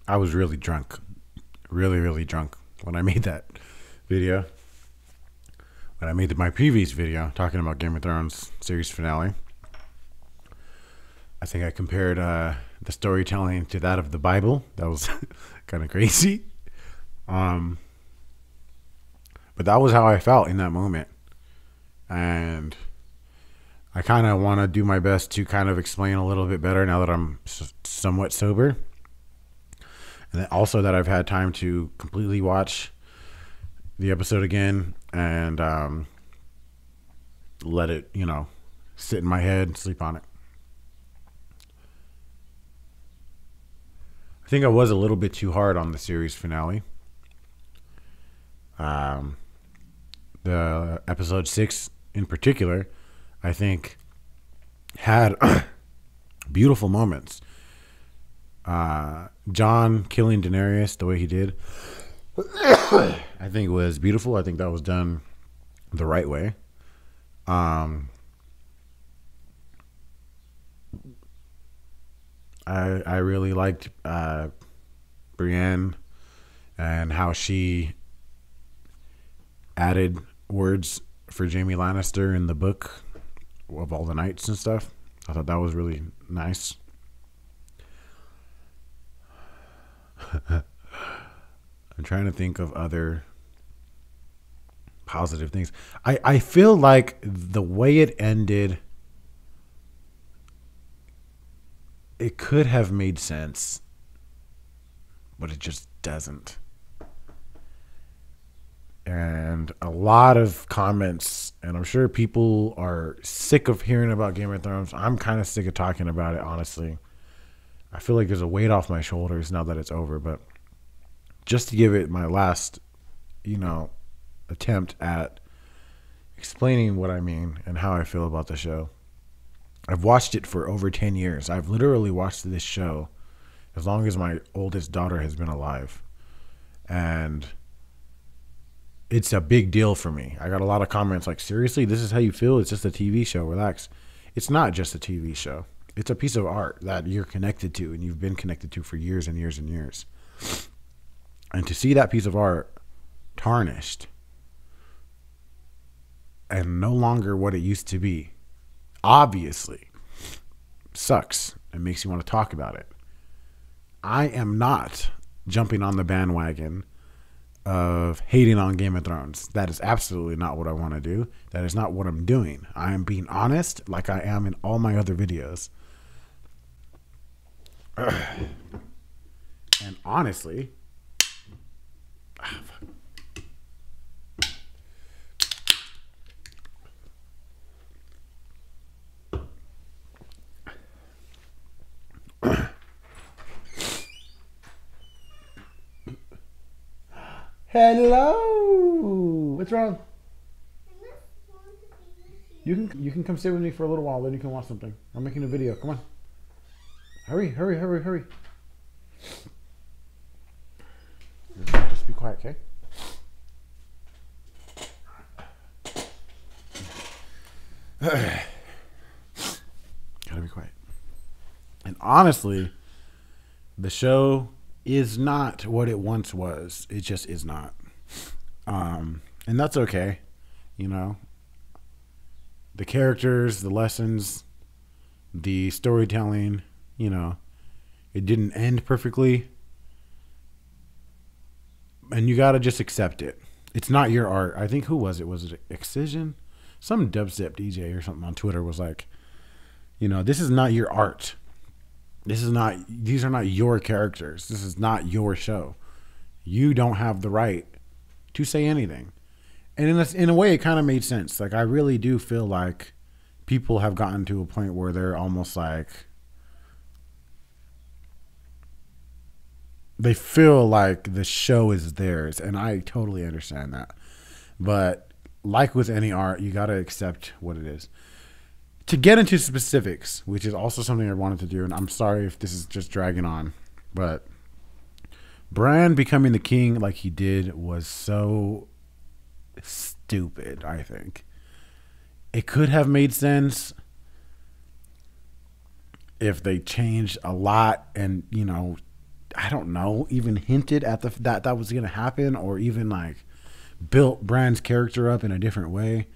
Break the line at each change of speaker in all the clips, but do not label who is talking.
I was really drunk, really drunk when I made that video. When I made my previous video talking about Game of Thrones series finale, I think I compared the storytelling to that of the Bible. That was kind of crazy. But that was how I felt in that moment. And I kind of want to do my best to kind of explain a little bit better now that I'm somewhat sober. And then also that I've had time to completely watch the episode again and let it, sit in my head, sleep on it. I think I was a little bit too hard on the series finale. The episode 6 in particular, I think, had beautiful moments. Jon killing Daenerys the way he did, I think was beautiful. I think that was done the right way. I really liked Brienne and how she added words for Jaime Lannister in the book of all the knights and stuff. I thought that was really nice. I'm trying to think of other positive things. I feel like the way it ended, it could have made sense, but it just doesn't. And a lot of comments, and I'm sure people are sick of hearing about Game of Thrones. I'm kind of sick of talking about it, honestly. I feel like there's a weight off my shoulders now that it's over, but just to give it my last, attempt at explaining what I mean and how I feel about the show. I've watched it for over 10 years. I've literally watched this show as long as my oldest daughter has been alive. And it's a big deal for me. I got a lot of comments like, seriously, this is how you feel? It's just a TV show. Relax. It's not just a TV show. It's a piece of art that you're connected to and you've been connected to for years and years and years. And to see that piece of art tarnished and no longer what it used to be, obviously sucks and makes you want to talk about it. I am not jumping on the bandwagon of hating on Game of Thrones. That is absolutely not what I want to do. That is not what I'm doing. I am being honest like I am in all my other videos. And honestly, hello. What's wrong? You can come sit with me for a little while, then you can watch something. I'm making a video. Come on. Hurry. Just be quiet, okay? Gotta be quiet. And honestly, the show is not what it once was. It just is not. And that's okay. The characters, the lessons, the storytelling, it didn't end perfectly. And you got to just accept it. It's not your art. I think, who was it? Was it Excision? Some dubstep DJ or something on Twitter was like, this is not your art. These are not your characters. This is not your show. You don't have the right to say anything. And in a way, it kind of made sense. Like, I really do feel like people have gotten to a point where they're almost like, they feel like the show is theirs. And I totally understand that. But like with any art, you got to accept what it is. To get into specifics, which is also something I wanted to do, and I'm sorry if this is just dragging on, but Bran becoming the king like he did was so stupid, I think. It could have made sense if they changed a lot and, I don't know, even hinted at that was going to happen, or even like built Bran's character up in a different way.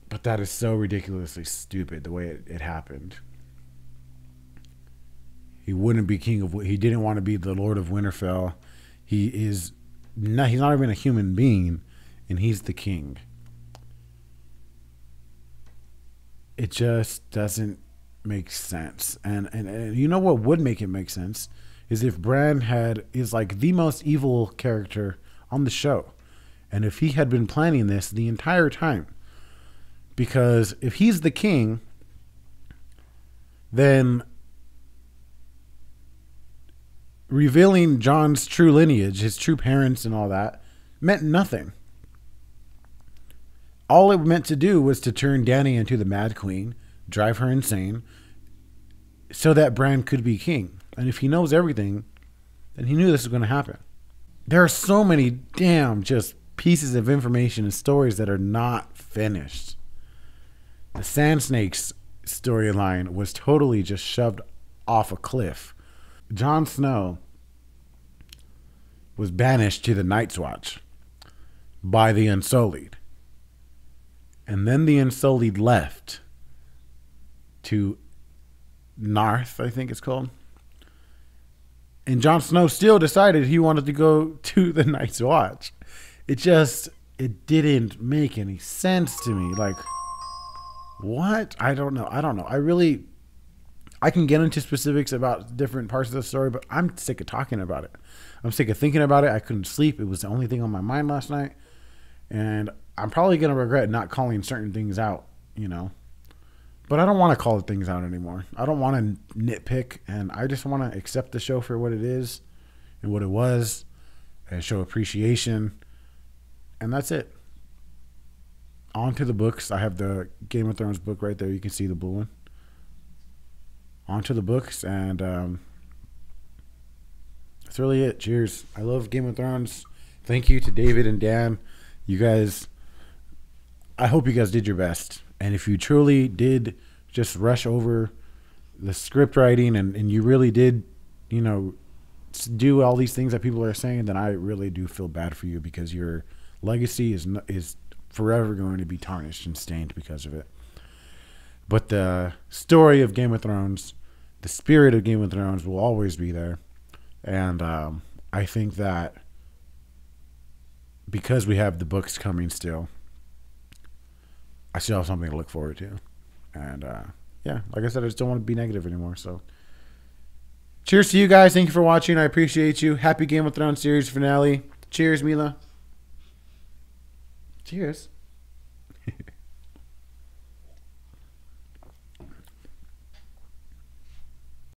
But that is so ridiculously stupid the way it happened. He wouldn't be king of. He didn't want to be the Lord of Winterfell. He's not even a human being, and he's the king. It just doesn't make sense. And you know what would make it make sense is if Bran is like the most evil character on the show, and if he had been planning this the entire time. Because if he's the king, then revealing Jon's true lineage, his true parents and all that, meant nothing. All it meant to do was to turn Dany into the Mad Queen, drive her insane, so that Bran could be king. And if he knows everything, then he knew this was going to happen. There are so many damn just pieces of information and stories that are not finished. The Sand Snakes storyline was totally just shoved off a cliff. Jon Snow was banished to the Night's Watch by the Unsullied. And then the Unsullied left to Narth, I think it's called. And Jon Snow still decided he wanted to go to the Night's Watch. It didn't make any sense to me. Like, what? I don't know. I can get into specifics about different parts of the story, but I'm sick of talking about it. I'm sick of thinking about it. I couldn't sleep. It was the only thing on my mind last night. And I'm probably going to regret not calling certain things out, you know. But I don't want to call things out anymore. I don't want to nitpick, and I just want to accept the show for what it is and what it was and show appreciation. And that's it. On to the books. I have the Game of Thrones book right there. You can see the blue one. On to the books, and that's really it. Cheers. I love Game of Thrones. Thank you to David and Dan. You guys, I hope you guys did your best. And if you truly did just rush over the script writing and you really did, you know, do all these things that people are saying, then I really do feel bad for you, because your legacy is forever going to be tarnished and stained because of it. But the story of Game of Thrones, the spirit of Game of Thrones will always be there. And I think that because we have the books coming still, I still have something to look forward to. And yeah, like I said, I just don't want to be negative anymore. So cheers to you guys. Thank you for watching. I appreciate you. Happy Game of Thrones series finale. Cheers, Mila. Cheers.